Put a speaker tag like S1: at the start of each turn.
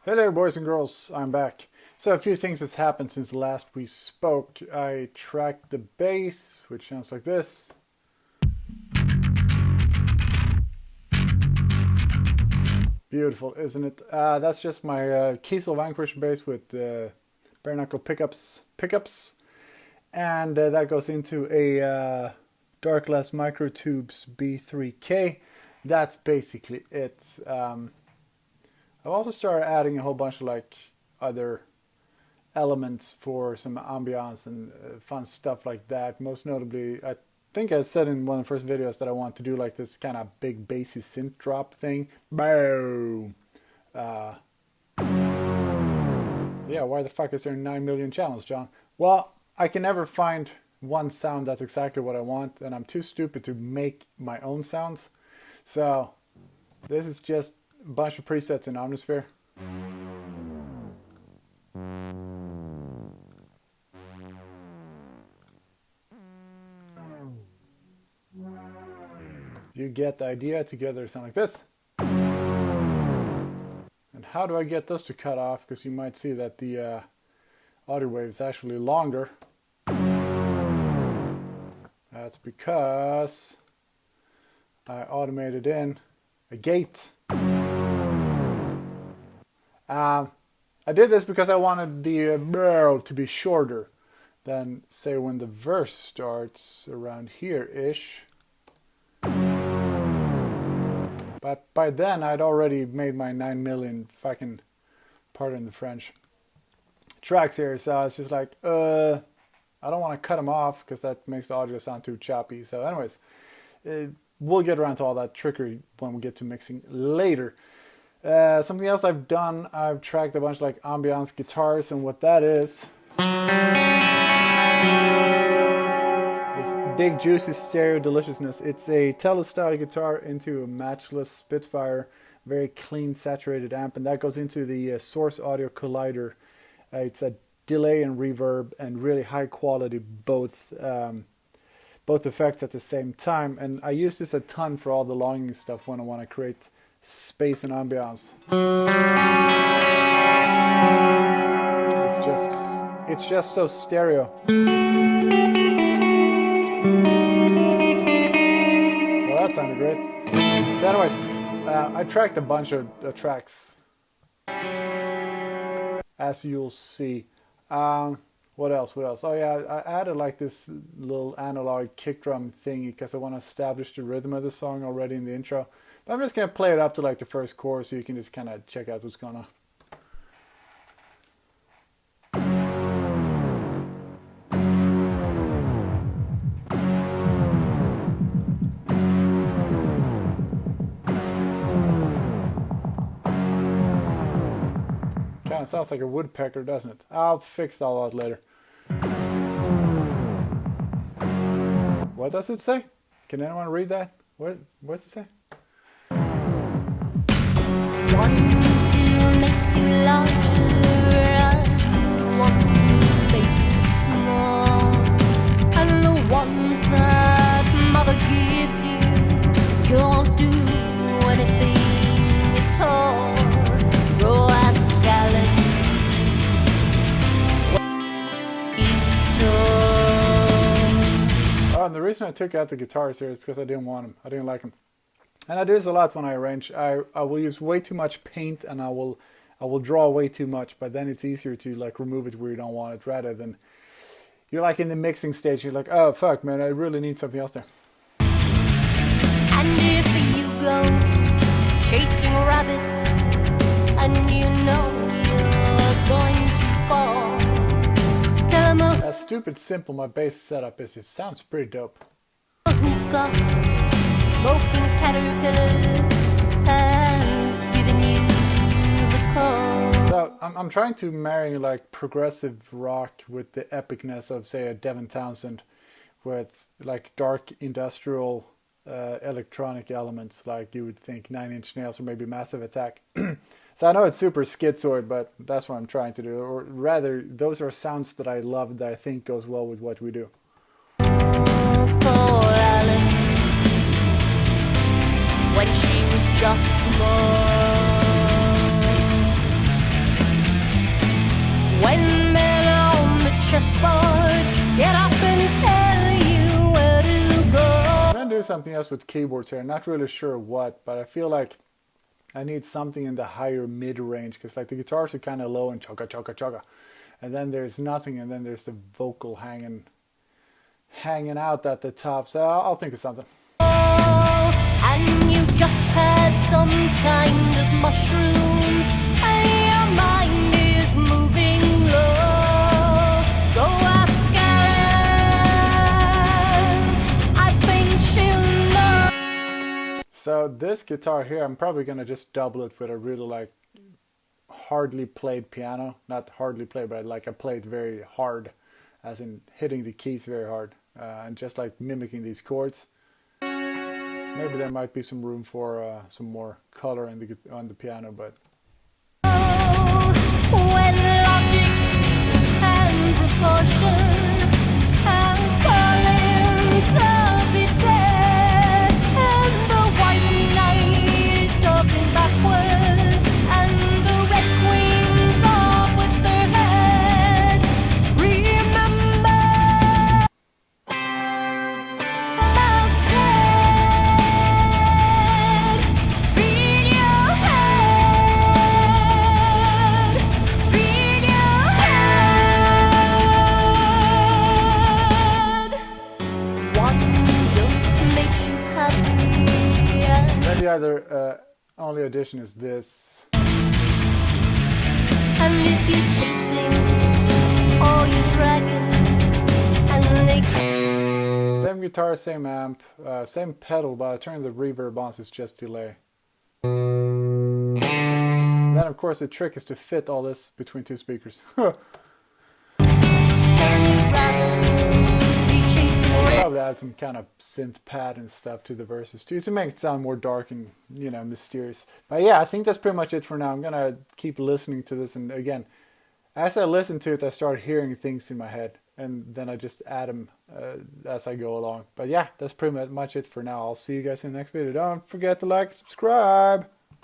S1: Hey there, boys and girls, I'm back. So a few things has happened since last we spoke. I tracked the bass, which sounds like this. Beautiful, isn't it? That's just my Kiesel Vanquish bass with bare knuckle pickups, and that goes into a Darkless Microtubes B3K. That's basically it. I've also started adding a whole bunch of like other elements for some ambiance and fun stuff like that. Most notably, I think I said in one of the first videos that I want to do like this kind of big bassy synth drop thing. Boom! Uh, yeah, why the fuck is there 9 million channels, John? Well, I can never find one sound that's exactly what I want, and I'm too stupid to make my own sounds. So this is just a bunch of presets in Omnisphere. You get the idea. Together sound like this. And how do I get this to cut off? Because you might see that the audio wave is actually longer. That's because I automated in a gate. I did this because I wanted the barrel to be shorter than, say, when the verse starts around here-ish. But by then, I'd already made my 9 million fucking, pardon the French, tracks here. So it's just like, I don't want to cut them off because that makes the audio sound too choppy. So anyways, we'll get around to all that trickery when we get to mixing later. Something else I've done, I've tracked a bunch of like ambiance guitars, and what that is big juicy stereo deliciousness. It's a Tele-style guitar into a matchless Spitfire, very clean saturated amp, and that goes into the Source Audio Collider. It's a delay and reverb and really high quality both effects at the same time, and I use this a ton for all the longing stuff when I want to create space and ambiance. It's just so stereo. Well, that sounded great. So anyways, I tracked a bunch of tracks, as you'll see. What else? Oh yeah, I added like this little analog kick drum thingy because I want to establish the rhythm of the song already in the intro. But I'm just going to play it up to like the first chorus so you can just kind of check out what's going on. Kind of sounds like a woodpecker, doesn't it? I'll fix all that later. What does it say? Can anyone read that? What's it say?
S2: One who makes you larger and one who makes you small, and the ones that mother gives you don't do anything at all.
S1: Oh, and the reason I took out the guitars here is because I didn't want them. I didn't like them. And I do this a lot when I arrange. I will use way too much paint, and I will draw way too much, but then it's easier to like remove it where you don't want it, rather than you're like in the mixing stage, you're like, oh fuck man, I really need something else there.
S2: And if you go chasing rabbits and you know you're going to fall, tell them
S1: As stupid simple my bass setup is, it sounds pretty dope.
S2: a hookah, smoking caterpillar has given you the call.
S1: So I'm trying to marry like progressive rock with the epicness of, say, a Devin Townsend, with like dark industrial electronic elements like you would think Nine Inch Nails or maybe Massive Attack. So I know it's super schizoid, but that's what I'm trying to do. Or rather, those are sounds that I love that I think goes well with what we do.
S2: Poor Alice, when she was just small.
S1: do something else with keyboards here. I'm not really sure what, but I feel like I need something in the higher mid-range, because like the guitars are kind of low and chugga chugga chugga, and then there's nothing, and then there's the vocal hanging out at the top. So I'll think of something.
S2: And you just had some kind of mushroom, and your mind is moving low. Go ask Alice, I think she'll know.
S1: So this guitar here, I'm probably gonna just double it with a really like hardly played piano. Not hardly played, but like I played very hard, as in hitting the keys very hard, and just like mimicking these chords. Maybe there might be some room for some more color on the piano, but
S2: When logic and proportion have fallen so dead, and the white knight is talking backwards, and the red queen's off with her head. Remember I said, feed your head, feed your head. One dose makes you happy,
S1: then the other only addition is this.
S2: and if you're chasing all your dragons, and they
S1: Same guitar, same amp, same pedal, but I turned the reverb on, so it's just delay. Then of course the trick is to fit all this between two speakers.
S2: telling you'd rather be chasing
S1: Probably add some kind of synth pad and stuff to the verses too, to make it sound more dark and, you know, mysterious. But yeah, I think that's pretty much it for now. I'm gonna keep listening to this, and again, as I listen to it, I start hearing things in my head, and then I just add them as I go along. But yeah, that's pretty much it for now. I'll see you guys in the next video. Don't forget to like and subscribe.